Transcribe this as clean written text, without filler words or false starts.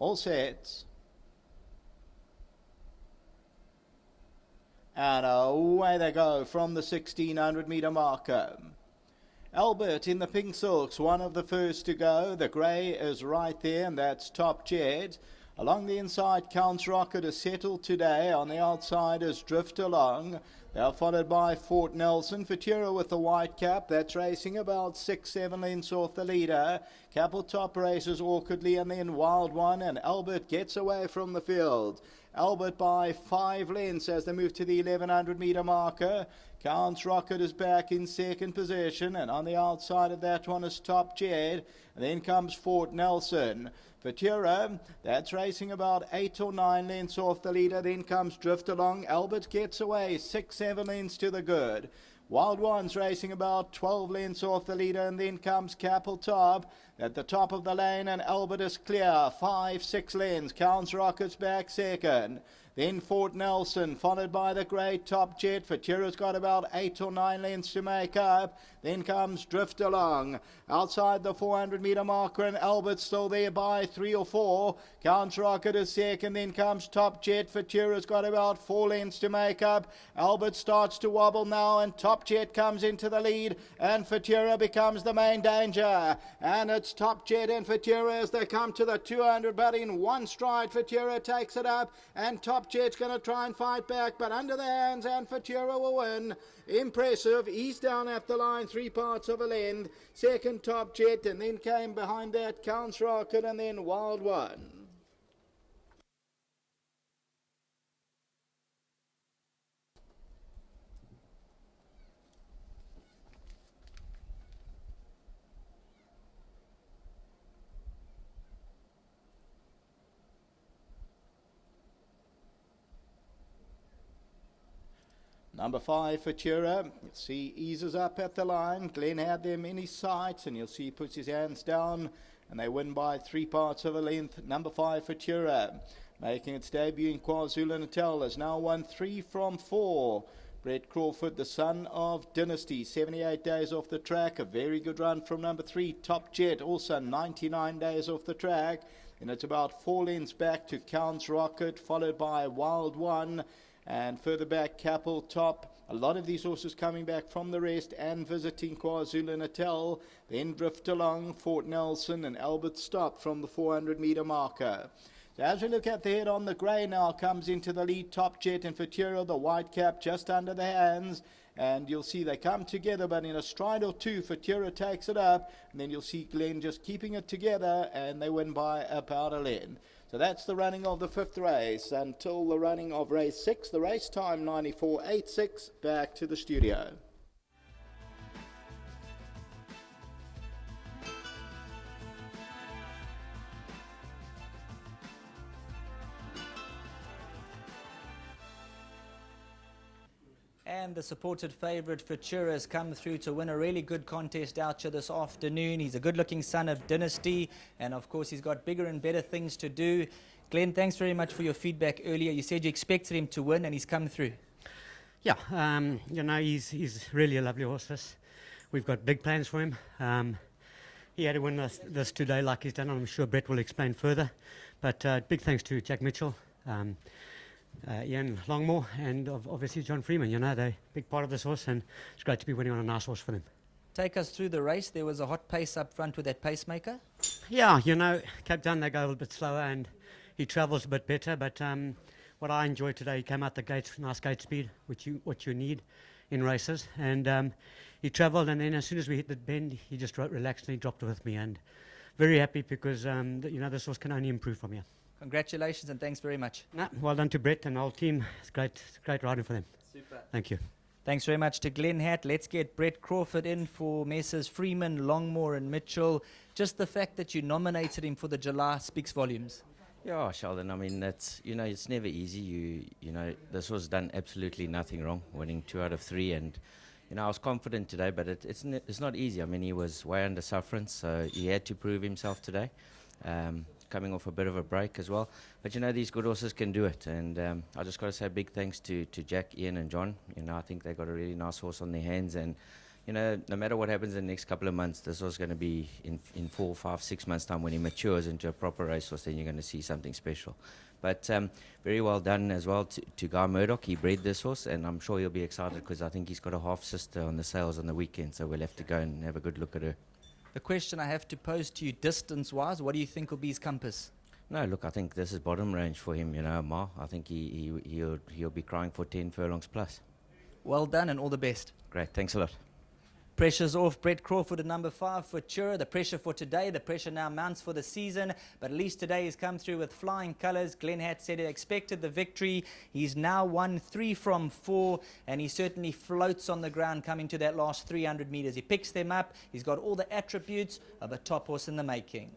All set. And away they go from the 1600 metre marker. Albert in the pink silks, one of the first to go. The grey is right there, and that's Top Jet. Along the inside, Count's Rocket is settled today. On the outside is Drift Along. They're followed by Fort Nelson. Futura with the white cap. That's racing about 6-7 lengths off the leader. Capel Top races awkwardly, and then Wild One. And Albert gets away from the field. Albert by 5 lengths as they move to the 1100 metre marker. Count's Rocket is back in second position, and on the outside of that one is Top Jet. And then comes Fort Nelson. Futura, that's racing about 8 or 9 lengths off the leader. Then comes Drift Along. Albert gets away 6-7 lengths to the good. Wild One's racing about 12 lengths off the leader, and then comes Capel Top at the top of the lane, and Albert is clear 5-6 lengths. Count's Rocket's back second. Then Fort Nelson, followed by the great Top Jet. Futura's got about 8 or 9 lengths to make up. Then comes Drift Along. Outside the 400 metre marker, and Albert's still there by 3 or 4. Count's Rocket is second. Then comes Top Jet. Futura's got about 4 lengths to make up. Albert starts to wobble now, and Top Jet comes into the lead, and Futura becomes the main danger. And it's Top Jet and Futura as they come to the 200, but in one stride Futura takes it up, and Top Jet's going to try and fight back, but under the hands, and Futura will win. Impressive. He's down at the line 3 parts of a length. Second Top Jet, and then came behind that Count's Rocket, and then Wild One. Number 5, Futura. You'll see eases up at the line. Glenn had them in his sights, and you'll see he puts his hands down, and they win by 3 parts of a length. Number 5, Futura, making its debut in KwaZulu-Natal, has now won 3 from 4. Brett Crawford, the son of Dynasty, 78 days off the track. A very good run from number 3, Top Jet, also 99 days off the track. And it's about 4 lengths back to Count's Rocket, followed by Wild One. And further back, Capel Top. A lot of these horses coming back from the rest and visiting KwaZulu-Natal. Then Drift Along, Fort Nelson, and Albert Stop from the 400 metre marker. So as we look at the head on, the grey now comes into the lead. Top Jet and Futura, the white cap just under the hands. And you'll see they come together, but in a stride or two, Futura takes it up. And then you'll see Glenn just keeping it together, and they win by about a length. So that's the running of the 5th race until the running of race 6. The race time 94.86. Back to the studio. And the supported favourite Futura has come through to win a really good contest out here this afternoon. He's a good-looking son of Dynasty, and of course he's got bigger and better things to do. Glenn, thanks very much for your feedback earlier. You said you expected him to win, and he's come through. Yeah, he's really a lovely horse. We've got big plans for him. He had to win this today like he's done. I'm sure Brett will explain further. But big thanks to Jack Mitchell, Ian Longmore, and obviously John Freeman. They're a big part of this horse, and it's great to be winning on a nice horse for them. Take us through the race. There was a hot pace up front with that pacemaker. Yeah, Cape Town, they go a little bit slower, and he travels a bit better. But what I enjoyed today, he came out the gates, nice gate speed, what you need in races. And he travelled, and then as soon as we hit the bend, he just relaxed and he dropped with me. And very happy because, this horse can only improve from here. Congratulations and thanks very much. Well done to Brett and the whole team. It's great riding for them. Super. Thank you. Thanks very much to Glenn Hatt. Let's get Brett Crawford in for Messrs. Freeman, Longmore and Mitchell. Just the fact that you nominated him for the July speaks volumes. Yeah, Sheldon, I mean, that's, it's never easy. This was done absolutely nothing wrong, winning 2 out of 3. And, I was confident today, but it's not easy. I mean, he was way under sufferance, so he had to prove himself today. Coming off a bit of a break as well. But, these good horses can do it. And I just got to say big thanks to Jack, Ian and John. I think they got a really nice horse on their hands. And, you know, no matter what happens in the next couple of months, this was going to be in 4, 5, 6 months' time when he matures into a proper racehorse, then you're going to see something special. But very well done as well to Guy Murdoch. He bred this horse, and I'm sure he'll be excited because I think he's got a half-sister on the sales on the weekend, so we'll have to go and have a good look at her. The question I have to pose to you, distance-wise, what do you think will be his compass? No, look, I think this is bottom range for him, you know, Ma. I think he'll be crying for 10 furlongs plus. Well done and all the best. Great, thanks a lot. Pressure's off. Brett Crawford at number 5 for Chura. The pressure for today, the pressure now mounts for the season. But at least today he's come through with flying colours. Glenn Hatt said he expected the victory. He's now won 3 from 4, and he certainly floats on the ground coming to that last 300 metres. He picks them up. He's got all the attributes of a top horse in the making.